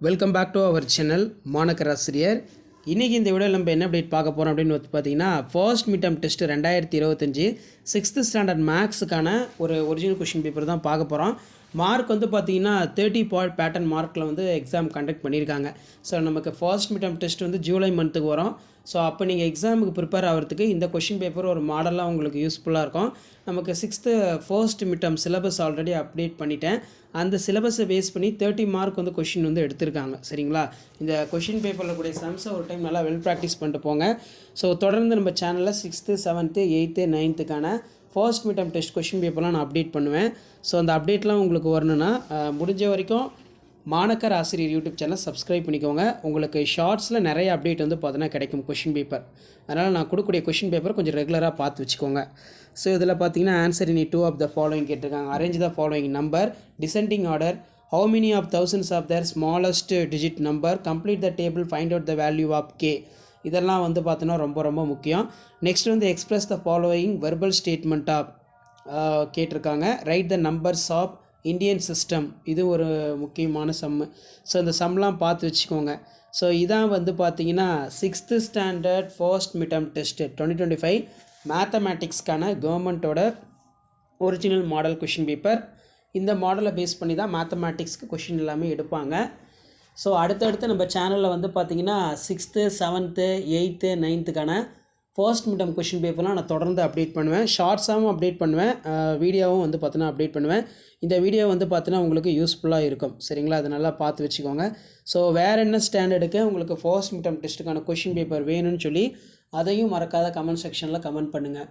Welcome back to our channel மாணக்கர் ஆசிரியர். இன்றைக்கி இந்த வீடியோவில் நம்ம என்ன அப்டேட் பார்க்க போகிறோம் அப்படின்னு பார்த்தீங்கன்னா, first mid term test 2025 6th standard மேக்ஸுக்கான ஒரு ஒரிஜினல் கொஷின் பேப்பர் தான் பார்க்க போகிறோம். மார்க் வந்து பார்த்திங்கன்னா 30 பாயிண்ட் பேட்டர்ன் மார்க்கில் வந்து எக்ஸாம் கண்டக்ட் பண்ணியிருக்காங்க. ஸோ நமக்கு ஃபர்ஸ்ட் மிட் டெர்ம் டெஸ்ட் வந்து ஜூலை மந்த்துக்கு வரும். ஸோ அப்போ நீங்கள் எக்ஸாமுக்கு ப்ரிப்பேர் ஆகிறதுக்கு இந்த கொஷின் பேப்பர் ஒரு மாடலாக உங்களுக்கு யூஸ்ஃபுல்லாக இருக்கும். நமக்கு 6th first mid term syllabus already update பண்ணிட்டேன். அந்த சிலபஸை பேஸ் பண்ணி 30 மார்க் வந்து கொஷின் வந்து எடுத்திருக்காங்க. சரிங்களா? இந்த கொஷின் பேப்பரில் கூடிய சம்ஸை ஒரு டைம் நல்லா வெல் ப்ராக்டிஸ் பண்ணிட்டு போங்க. ஸோ தொடர்ந்து நம்ம சேனலில் 6th 7th 8th 9th first mid term test question பேப்பர்லாம் நான் அப்டேட் பண்ணுவேன். ஸோ அந்த அப்டேட்லாம் உங்களுக்கு வரணுன்னா முடிஞ்ச வரைக்கும் மாணக்கர் ஆசிரியர் யூடியூப் சேனல் சப்ஸ்கிரைப் பண்ணிக்கோங்க. உங்களுக்கு ஷார்ட்ஸில் நிறைய அப்டேட் வந்து பார்த்தீங்கன்னா கிடைக்கும் கொஷின் பேப்பர். அதனால் நான் கொடுக்கக்கூடிய கொஷின் பேப்பர் கொஞ்சம் ரெகுலராக பார்த்து வச்சுக்கோங்க. ஸோ இதில் பார்த்தீங்கன்னா answer any 2 of the following கேட்டிருக்காங்க. Arrange the following number descending order. How many of thousands of their smallest digit number. Complete the table. Find out the value of K. இதெல்லாம் வந்து பார்த்தீங்கன்னா ரொம்ப முக்கியம். நெக்ஸ்ட் வந்து express the following verbal statement of கேட்டிருக்காங்க. Write the numbers of Indian system. இது ஒரு முக்கியமான சம்மு. ஸோ இந்த சம்லாம் பார்த்து வச்சுக்கோங்க. ஸோ இதான் வந்து பார்த்தீங்கன்னா 6th standard first mid term test 2025 மேத்தமேட்டிக்ஸ்க்கான கவர்மெண்ட்டோட ஒரிஜினல் மாடல் கொஷின் பேப்பர். இந்த மாடலை பேஸ் பண்ணி தான் மேத்தமேட்டிக்ஸ்க்கு கொஷின் எல்லாமே எடுப்பாங்க. ஸோ அடுத்தடுத்து நம்ம சேனலில் வந்து பார்த்திங்கன்னா 6th 7th 8th 9th first mid term question பேப்பர்லாம் நான் தொடர்ந்து அப்டேட் பண்ணுவேன். ஷார்ட்ஸாகவும் அப்டேட் பண்ணுவேன், வீடியோவும் வந்து பார்த்தீங்கன்னா அப்டேட் பண்ணுவேன். இந்த வீடியோ வந்து பார்த்தீங்கன்னா உங்களுக்கு யூஸ்ஃபுல்லாக இருக்கும். சரிங்களா? அது நல்லா பார்த்து வச்சுக்கோங்க. ஸோ வேறு என்ன ஸ்டாண்டர்டுக்கு உங்களுக்கு ஃபர்ஸ்ட் மிட் டெர்ம் டெஸ்ட்டுக்கான கொஷின் பேப்பர் வேணும்னு சொல்லி அதையும் மறக்காத கமெண்ட் செக்ஷனில் கமெண்ட் பண்ணுங்கள்.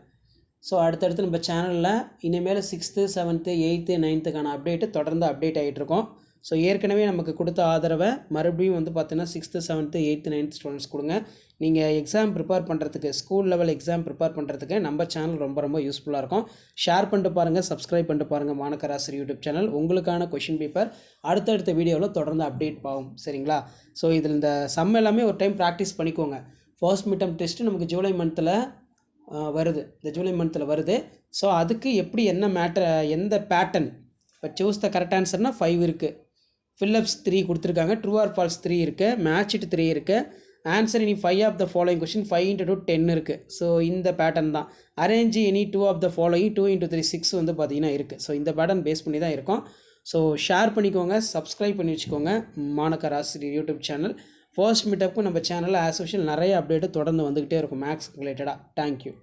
ஸோ அடுத்தடுத்து நம்ம சேனலில் இனிமேல் 6th 7th 8th 9th update தொடர்ந்து அப்டேட் ஆகிட்ருக்கோம். ஸோ ஏற்கனவே நமக்கு கொடுத்த ஆதரவை மறுபடியும் வந்து பார்த்தீங்கன்னா 6th 7th 8th 9th students கொடுங்க. நீங்கள் எக்ஸாம் ப்ரிப்பேர் பண்ணுறதுக்கு, ஸ்கூல் லெவல் எக்ஸாம் ப்ரிப்பேர் பண்ணுறதுக்கு நம்ம சேனல் ரொம்ப யூஸ்ஃபுல்லாக இருக்கும். ஷேர் பண்ணிட்டு பாருங்கள், சப்ஸ்கிரைப் பண்ணிட்டு பாருங்கள் மாணக்கர் ஆசிரியர் யூடியூப் சேனல். உங்களுக்கான கொஷின் பேப்பர் அடுத்தடுத்த வீடியோவில் தொடர்ந்து அப்டேட் ஆகும். சரிங்களா? ஸோ இதில் இந்த சம் எல்லாமே ஒரு டைம் ப்ராக்டிஸ் பண்ணிக்கோங்க. ஃபர்ஸ்ட் மிட் டெர்ம் டெஸ்ட்டு நமக்கு ஜூலை மந்தில் வருது. இந்த ஜூலை மந்தில் வருது. ஸோ அதுக்கு எப்படி என்ன மேட்டர், எந்த பேட்டர்ன். இப்போ சூஸ் த கரெக்ட் ஆன்சர்னால் 5 இருக்குது. ஃபில்லப்ஸ் 3 கொடுத்துருக்காங்க. ட்ரூ ஆர் ஃபால்ஸ் 3 இருக்குது. மேட்ச் இட் 3 இருக்குது. ஆன்சர் இனி 5 ஆஃப் த ஃபாலோயிங் கொஷின் 5 × 2 10 இருக்குது. ஸோ இந்த பேட்டர்ன் தான். Arrange any 2 of the following 2 × 3 6 வந்து பார்த்திங்கன்னா இருக்குது. ஸோ இந்த பேட்டர்ன் பேஸ் பண்ணி தான் இருக்கும். ஸோ ஷேர் பண்ணிக்கோங்க, சப்ஸ்கிரைப் பண்ணி வச்சுக்கோங்க மாணக்கர் ஆசிரியர் யூடியூப் சேனல். ஃபர்ஸ்ட் மிட் டெர்முக்கு நம்ம சேனலில் ஆஸ் யூஷுவல் நிறைய அப்டேட்டு தொடர்ந்து வந்துக்கிட்டே இருக்கும் மேக்ஸ் ரிலேட்டடாக. தேங்க்யூ.